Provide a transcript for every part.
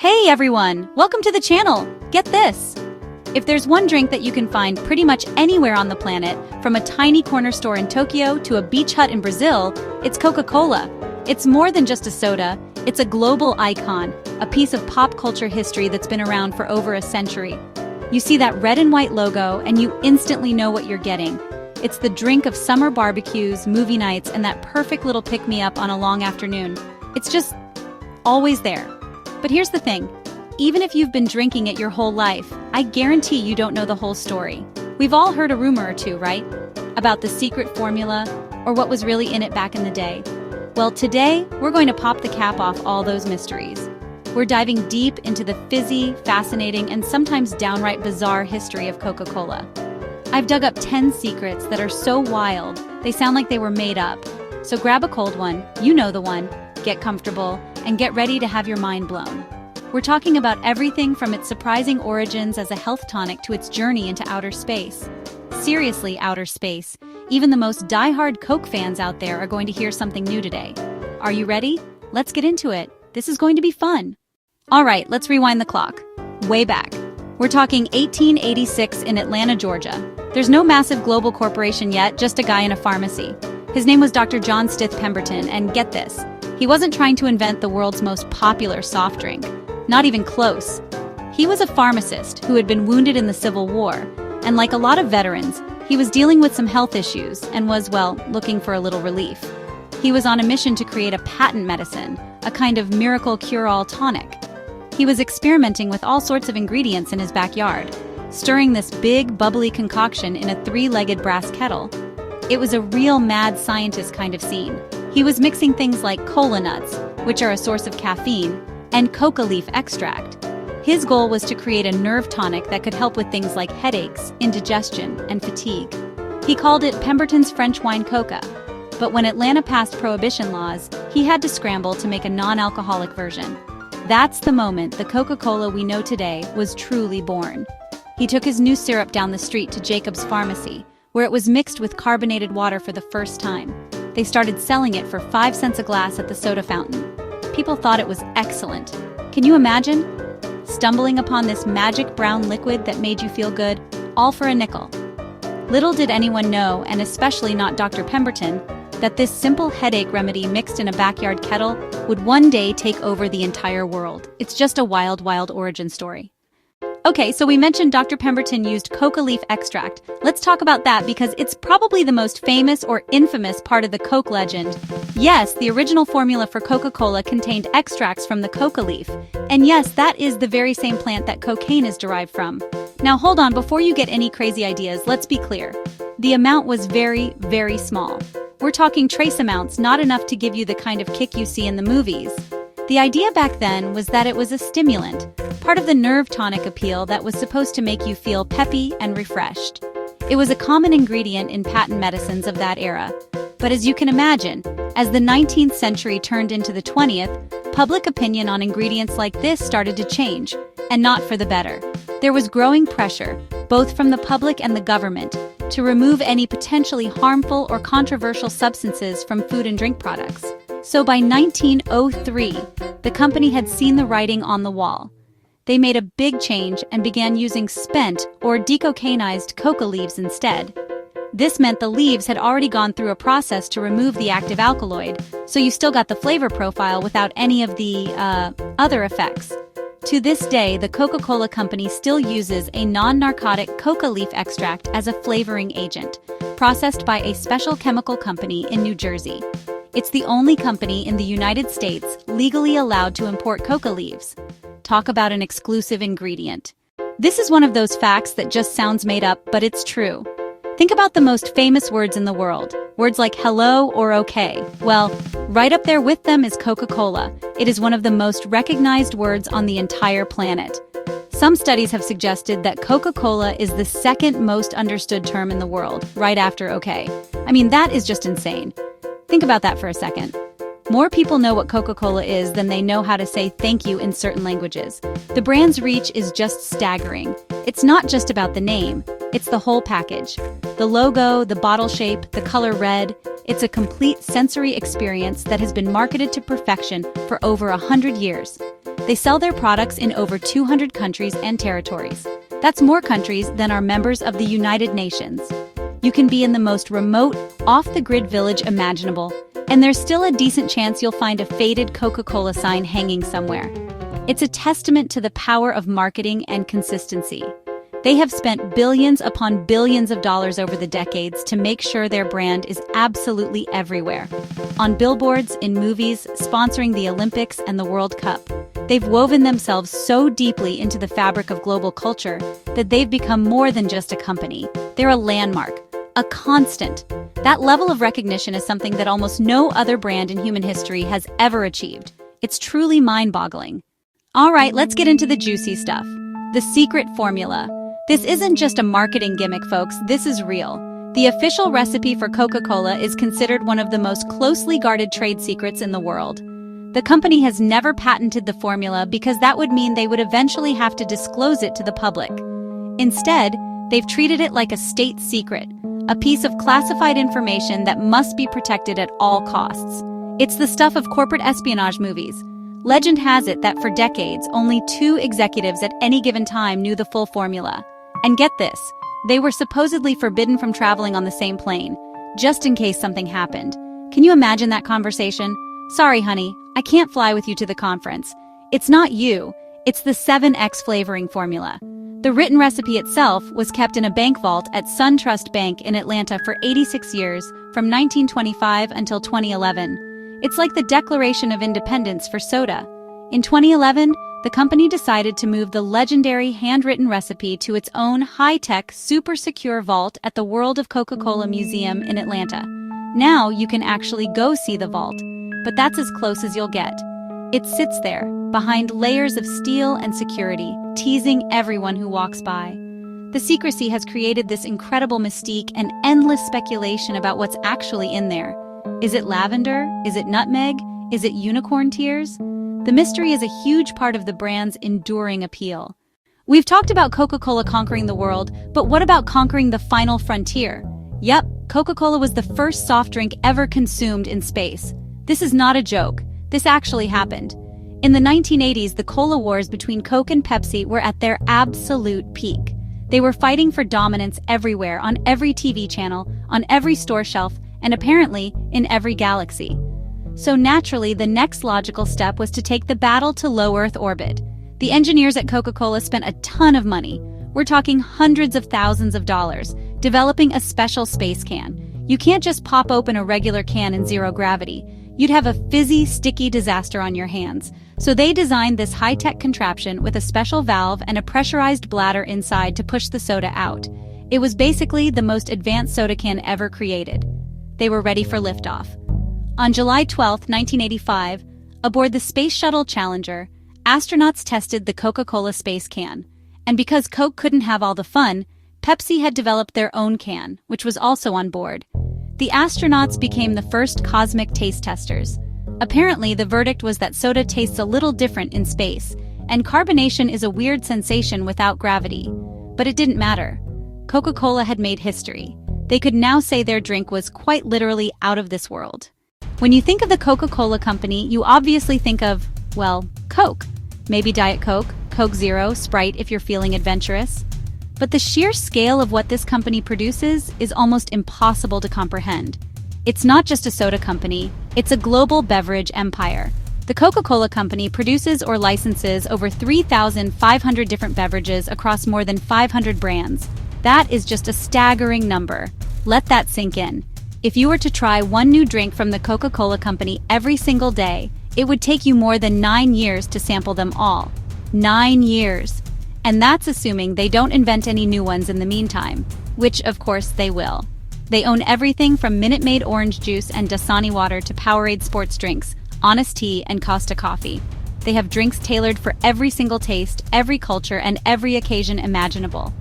Hey everyone, welcome to the channel. Get this. If there's one drink that you can find pretty much anywhere on the planet, from a tiny corner store in Tokyo to a beach hut in Brazil, it's Coca-Cola. It's more than just a soda, it's a global icon, a piece of pop culture history that's been around for over a century. You see that red and white logo and you instantly know what you're getting. It's the drink of summer barbecues, movie nights, and that perfect little pick-me-up on a long afternoon. It's just always there. But here's the thing, even if you've been drinking it your whole life, I guarantee you don't know the whole story. We've all heard a rumor or two, right? About the secret formula, or what was really in it back in the day. Well, today, we're going to pop the cap off all those mysteries. We're diving deep into the fizzy, fascinating, and sometimes downright bizarre history of Coca-Cola. I've dug up 10 secrets that are so wild, they sound like they were made up. So grab a cold one, you know the one, get comfortable, and get ready to have your mind blown. We're talking about everything from its surprising origins as a health tonic to its journey into outer space. Seriously, outer space. Even the most die-hard Coke fans out there are going to hear something new today. Are you ready? Let's get into it. This is going to be fun. All right, let's rewind the clock. Way back. We're talking 1886 in Atlanta, Georgia. There's no massive global corporation yet, just a guy in a pharmacy. His name was Dr. John Stith Pemberton, and get this. He wasn't trying to invent the world's most popular soft drink. Not even close. He was a pharmacist who had been wounded in the Civil War, and like a lot of veterans, he was dealing with some health issues and was, well, looking for a little relief. He was on a mission to create a patent medicine, a kind of miracle cure-all tonic. He was experimenting with all sorts of ingredients in his backyard, stirring this big, bubbly concoction in a three-legged brass kettle. It was a real mad scientist kind of scene. He was mixing things like cola nuts, which are a source of caffeine, and coca leaf extract. His goal was to create a nerve tonic that could help with things like headaches, indigestion, and fatigue. He called it Pemberton's French wine coca. But when Atlanta passed prohibition laws, he had to scramble to make a non-alcoholic version. That's the moment the Coca-Cola we know today was truly born. He took his new syrup down the street to Jacob's Pharmacy, where it was mixed with carbonated water for the first time. They started selling it for 5 cents a glass at the soda fountain. People thought it was excellent. Can you imagine? Stumbling upon this magic brown liquid that made you feel good, all for a nickel. Little did anyone know, and especially not Dr. Pemberton, that this simple headache remedy mixed in a backyard kettle would one day take over the entire world. It's just a wild, wild origin story. Okay, so we mentioned Dr. Pemberton used coca leaf extract. Let's talk about that because it's probably the most famous or infamous part of the Coke legend. Yes, the original formula for Coca-Cola contained extracts from the coca leaf. And yes, that is the very same plant that cocaine is derived from. Now hold on, before you get any crazy ideas, let's be clear. The amount was very, very small. We're talking trace amounts, not enough to give you the kind of kick you see in the movies. The idea back then was that it was a stimulant, part of the nerve tonic appeal that was supposed to make you feel peppy and refreshed. It was a common ingredient in patent medicines of that era. But as you can imagine, as the 19th century turned into the 20th, public opinion on ingredients like this started to change, and not for the better. There was growing pressure, both from the public and the government, to remove any potentially harmful or controversial substances from food and drink products. So by 1903, the company had seen the writing on the wall. They made a big change and began using spent or decocainized coca leaves instead. This meant the leaves had already gone through a process to remove the active alkaloid, so you still got the flavor profile without any of the, other effects. To this day, the Coca-Cola company still uses a non-narcotic coca leaf extract as a flavoring agent, processed by a special chemical company in New Jersey. It's the only company in the United States legally allowed to import coca leaves. Talk about an exclusive ingredient. This is one of those facts that just sounds made up, but it's true. Think about the most famous words in the world. Words like hello or okay. Well, right up there with them is Coca-Cola. It is one of the most recognized words on the entire planet. Some studies have suggested that Coca-Cola is the second most understood term in the world, right after okay. I mean, that is just insane. Think about that for a second. More people know what Coca-Cola is than they know how to say thank you in certain languages. The brand's reach is just staggering. It's not just about the name, it's the whole package. The logo, the bottle shape, the color red, it's a complete sensory experience that has been marketed to perfection for over 100 years. They sell their products in over 200 countries and territories. That's more countries than are members of the United Nations. You can be in the most remote, off-the-grid village imaginable, and there's still a decent chance you'll find a faded Coca-Cola sign hanging somewhere. It's a testament to the power of marketing and consistency. They have spent billions upon billions of dollars over the decades to make sure their brand is absolutely everywhere. On billboards, in movies, sponsoring the Olympics and the World Cup. They've woven themselves so deeply into the fabric of global culture that they've become more than just a company. They're a landmark, a constant. That level of recognition is something that almost no other brand in human history has ever achieved. It's truly mind-boggling. All right, let's get into the juicy stuff. The secret formula. This isn't just a marketing gimmick, folks. This is real. The official recipe for Coca-Cola is considered one of the most closely guarded trade secrets in the world. The company has never patented the formula because that would mean they would eventually have to disclose it to the public. Instead, they've treated it like a state secret, a piece of classified information that must be protected at all costs. It's the stuff of corporate espionage movies. Legend has it that for decades, only 2 executives at any given time knew the full formula. And get this, they were supposedly forbidden from traveling on the same plane, just in case something happened. Can you imagine that conversation? Sorry, honey, I can't fly with you to the conference. It's not you, it's the 7X flavoring formula. The written recipe itself was kept in a bank vault at SunTrust Bank in Atlanta for 86 years, from 1925 until 2011. It's like the Declaration of Independence for soda. In 2011, the company decided to move the legendary handwritten recipe to its own high-tech, super secure vault at the World of Coca-Cola Museum in Atlanta. Now you can actually go see the vault, but that's as close as you'll get. It sits there, behind layers of steel and security, teasing everyone who walks by. The secrecy has created this incredible mystique and endless speculation about what's actually in there. Is it lavender? Is it nutmeg? Is it unicorn tears? The mystery is a huge part of the brand's enduring appeal. We've talked about Coca-Cola conquering the world, but what about conquering the final frontier? Yep, Coca-Cola was the first soft drink ever consumed in space. This is not a joke. This actually happened. In the 1980s, the cola wars between Coke and Pepsi were at their absolute peak. They were fighting for dominance everywhere, on every TV channel, on every store shelf, and apparently in every galaxy. So naturally, the next logical step was to take the battle to low Earth orbit. The engineers at Coca-Cola spent a ton of money. We're talking hundreds of thousands of dollars, developing a special space can. You can't just pop open a regular can in zero gravity. You'd have a fizzy, sticky disaster on your hands. So they designed this high-tech contraption with a special valve and a pressurized bladder inside to push the soda out. It was basically the most advanced soda can ever created. They were ready for liftoff. On July 12, 1985, aboard the Space Shuttle Challenger, astronauts tested the Coca-Cola space can. And because Coke couldn't have all the fun, Pepsi had developed their own can, which was also on board. The astronauts became the first cosmic taste testers. Apparently, the verdict was that soda tastes a little different in space, and carbonation is a weird sensation without gravity. But it didn't matter. Coca-Cola had made history. They could now say their drink was quite literally out of this world. When you think of the Coca-Cola Company, you obviously think of, well, Coke. Maybe Diet Coke, Coke Zero, Sprite if you're feeling adventurous. But the sheer scale of what this company produces is almost impossible to comprehend. It's not just a soda company, it's a global beverage empire. The Coca-Cola Company produces or licenses over 3,500 different beverages across more than 500 brands. That is just a staggering number. Let that sink in. If you were to try one new drink from the Coca-Cola Company every single day, it would take you more than 9 years to sample them all. 9 years. And that's assuming they don't invent any new ones in the meantime, which of course they will. They own everything from Minute Maid orange juice and Dasani water to Powerade sports drinks, Honest Tea, and Costa coffee. They have drinks tailored for every single taste, every culture, and every occasion imaginable.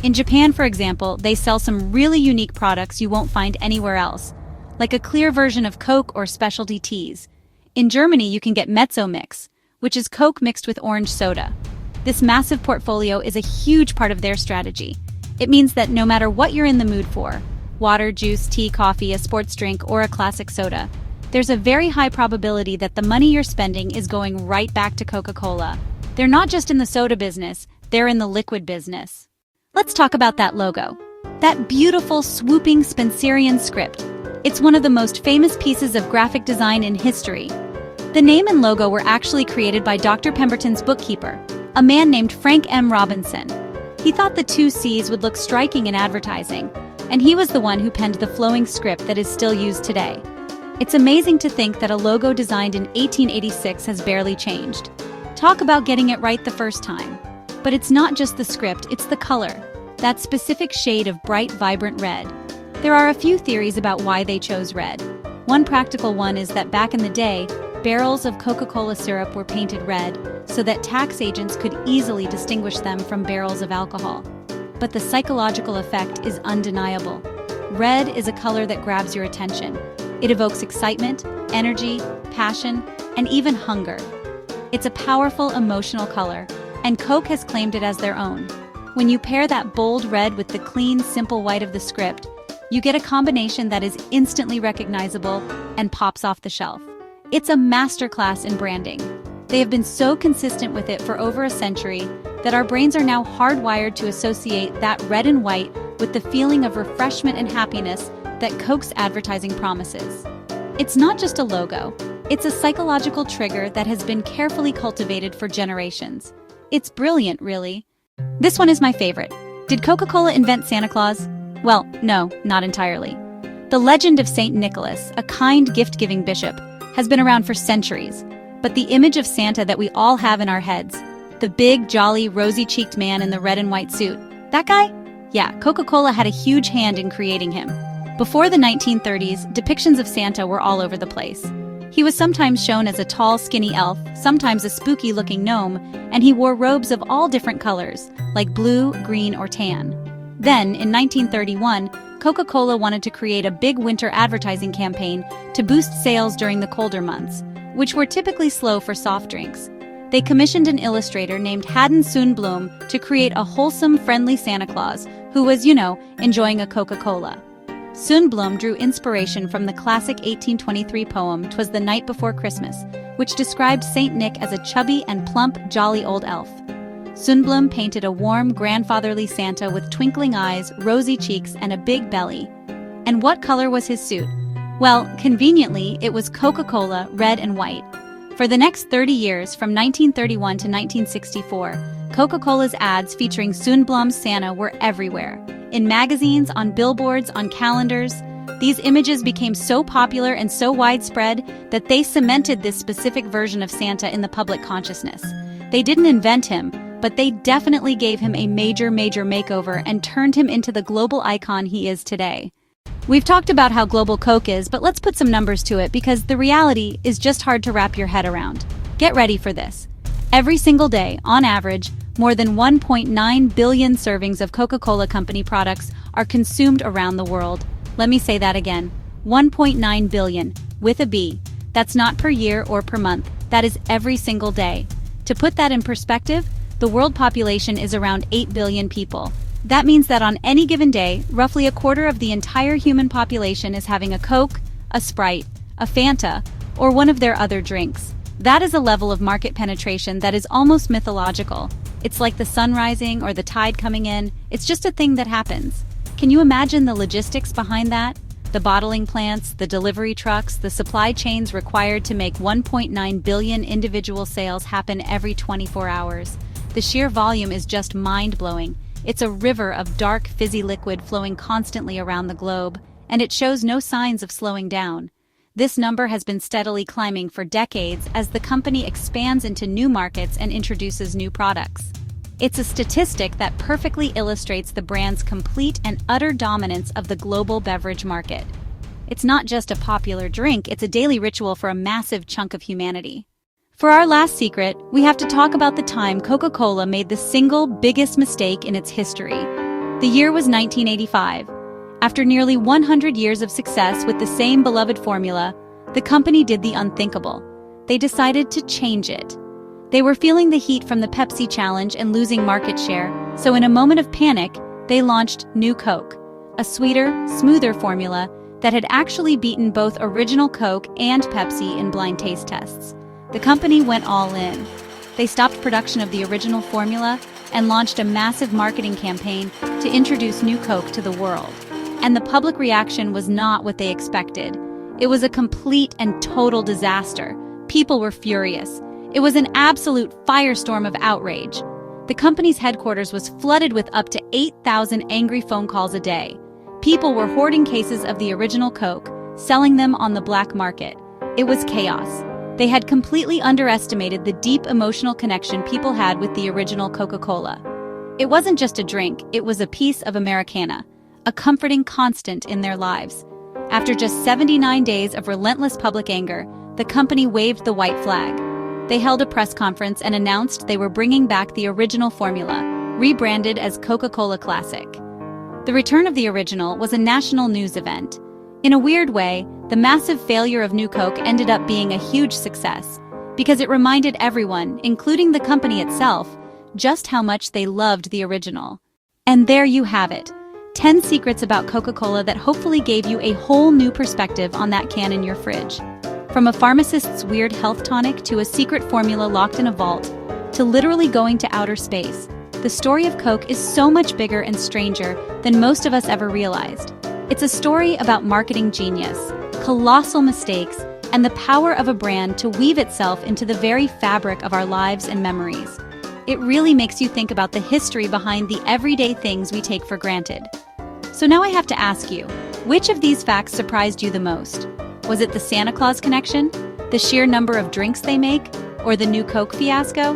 In Japan, for example, they sell some really unique products you won't find anywhere else, like a clear version of Coke or specialty teas. In Germany, you can get Mezzo Mix, which is Coke mixed with orange soda. This massive portfolio is a huge part of their strategy. It means that no matter what you're in the mood for, water, juice, tea, coffee, a sports drink, or a classic soda, there's a very high probability that the money you're spending is going right back to Coca-Cola. They're not just in the soda business, they're in the liquid business. Let's talk about that logo. That beautiful, swooping Spencerian script. It's one of the most famous pieces of graphic design in history. The name and logo were actually created by Dr. Pemberton's bookkeeper, a man named Frank M. Robinson. He thought the two C's would look striking in advertising, and he was the one who penned the flowing script that is still used today. It's amazing to think that a logo designed in 1886 has barely changed. Talk about getting it right the first time. But it's not just the script, it's the color, that specific shade of bright, vibrant red. There are a few theories about why they chose red. One practical one is that back in the day, barrels of Coca-Cola syrup were painted red so that tax agents could easily distinguish them from barrels of alcohol. But the psychological effect is undeniable. Red is a color that grabs your attention. It evokes excitement, energy, passion, and even hunger. It's a powerful emotional color, and Coke has claimed it as their own. When you pair that bold red with the clean, simple white of the script, you get a combination that is instantly recognizable and pops off the shelf. It's a masterclass in branding. They have been so consistent with it for over a century that our brains are now hardwired to associate that red and white with the feeling of refreshment and happiness that Coke's advertising promises. It's not just a logo, it's a psychological trigger that has been carefully cultivated for generations. It's brilliant, really. This one is my favorite. Did Coca-Cola invent Santa Claus? Well, no, not entirely. The legend of Saint Nicholas, a kind gift-giving bishop, has been around for centuries, but the image of Santa that we all have in our heads, the big, jolly, rosy-cheeked man in the red and white suit, that guy? Yeah, Coca-Cola had a huge hand in creating him. Before the 1930s, depictions of Santa were all over the place. He was sometimes shown as a tall, skinny elf, sometimes a spooky-looking gnome, and he wore robes of all different colors, like blue, green, or tan. Then, in 1931, Coca-Cola wanted to create a big winter advertising campaign to boost sales during the colder months, which were typically slow for soft drinks. They commissioned an illustrator named Haddon Sundblom to create a wholesome, friendly Santa Claus who was, enjoying a Coca-Cola. Sundblom drew inspiration from the classic 1823 poem "'Twas the Night Before Christmas," which described Saint Nick as a chubby and plump, jolly old elf. Sundblom painted a warm, grandfatherly Santa with twinkling eyes, rosy cheeks, and a big belly. And what color was his suit? Well, conveniently, it was Coca-Cola, red and white. For the next 30 years, from 1931 to 1964, Coca-Cola's ads featuring Sundblom's Santa were everywhere. In magazines, on billboards, on calendars. These images became so popular and so widespread that they cemented this specific version of Santa in the public consciousness. They didn't invent him, but they definitely gave him a major makeover and turned him into the global icon he is today. We've talked about how global Coke is, but let's put some numbers to it because the reality is just hard to wrap your head around. Get ready for this. Every single day, on average, more than 1.9 billion servings of Coca-Cola Company products are consumed around the world. Let me say that again. 1.9 billion, with a B. That's not per year or per month. That is every single day. To put that in perspective, the world population is around 8 billion people. That means that on any given day, roughly a quarter of the entire human population is having a Coke, a Sprite, a Fanta, or one of their other drinks. That is a level of market penetration that is almost mythological. It's like the sun rising or the tide coming in. It's just a thing that happens. Can you imagine the logistics behind that? The bottling plants, the delivery trucks, the supply chains required to make 1.9 billion individual sales happen every 24 hours. The sheer volume is just mind-blowing. It's a river of dark, fizzy liquid flowing constantly around the globe, and it shows no signs of slowing down. This number has been steadily climbing for decades as the company expands into new markets and introduces new products. It's a statistic that perfectly illustrates the brand's complete and utter dominance of the global beverage market. It's not just a popular drink, it's a daily ritual for a massive chunk of humanity. For our last secret, we have to talk about the time Coca-Cola made the single biggest mistake in its history. The year was 1985. After nearly 100 years of success with the same beloved formula, the company did the unthinkable. They decided to change it. They were feeling the heat from the Pepsi challenge and losing market share, so in a moment of panic, they launched New Coke, a sweeter, smoother formula that had actually beaten both original Coke and Pepsi in blind taste tests. The company went all in. They stopped production of the original formula and launched a massive marketing campaign to introduce new Coke to the world. And the public reaction was not what they expected. It was a complete and total disaster. People were furious. It was an absolute firestorm of outrage. The company's headquarters was flooded with up to 8,000 angry phone calls a day. People were hoarding cases of the original Coke, selling them on the black market. It was chaos. They had completely underestimated the deep emotional connection people had with the original Coca-Cola. It wasn't just a drink, it was a piece of Americana, a comforting constant in their lives. After just 79 days of relentless public anger, the company waved the white flag. They held a press conference and announced they were bringing back the original formula, rebranded as Coca-Cola Classic. The return of the original was a national news event. In a weird way, the massive failure of New Coke ended up being a huge success, because it reminded everyone, including the company itself, just how much they loved the original. And there you have it. 10 secrets about Coca-Cola that hopefully gave you a whole new perspective on that can in your fridge. From a pharmacist's weird health tonic to a secret formula locked in a vault, to literally going to outer space, the story of Coke is so much bigger and stranger than most of us ever realized. It's a story about marketing genius, colossal mistakes, and the power of a brand to weave itself into the very fabric of our lives and memories. It really makes you think about the history behind the everyday things we take for granted. So now I have to ask you, which of these facts surprised you the most? Was it the Santa Claus connection, the sheer number of drinks they make, or the new Coke fiasco?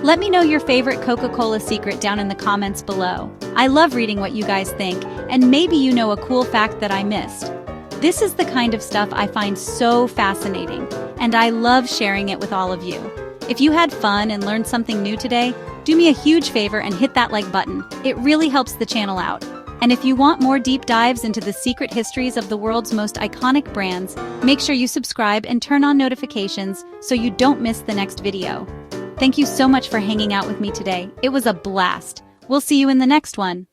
Let me know your favorite Coca-Cola secret down in the comments below. I love reading what you guys think, and maybe you know a cool fact that I missed. This is the kind of stuff I find so fascinating, and I love sharing it with all of you. If you had fun and learned something new today, do me a huge favor and hit that like button. It really helps the channel out. And if you want more deep dives into the secret histories of the world's most iconic brands, make sure you subscribe and turn on notifications so you don't miss the next video. Thank you so much for hanging out with me today. It was a blast. We'll see you in the next one.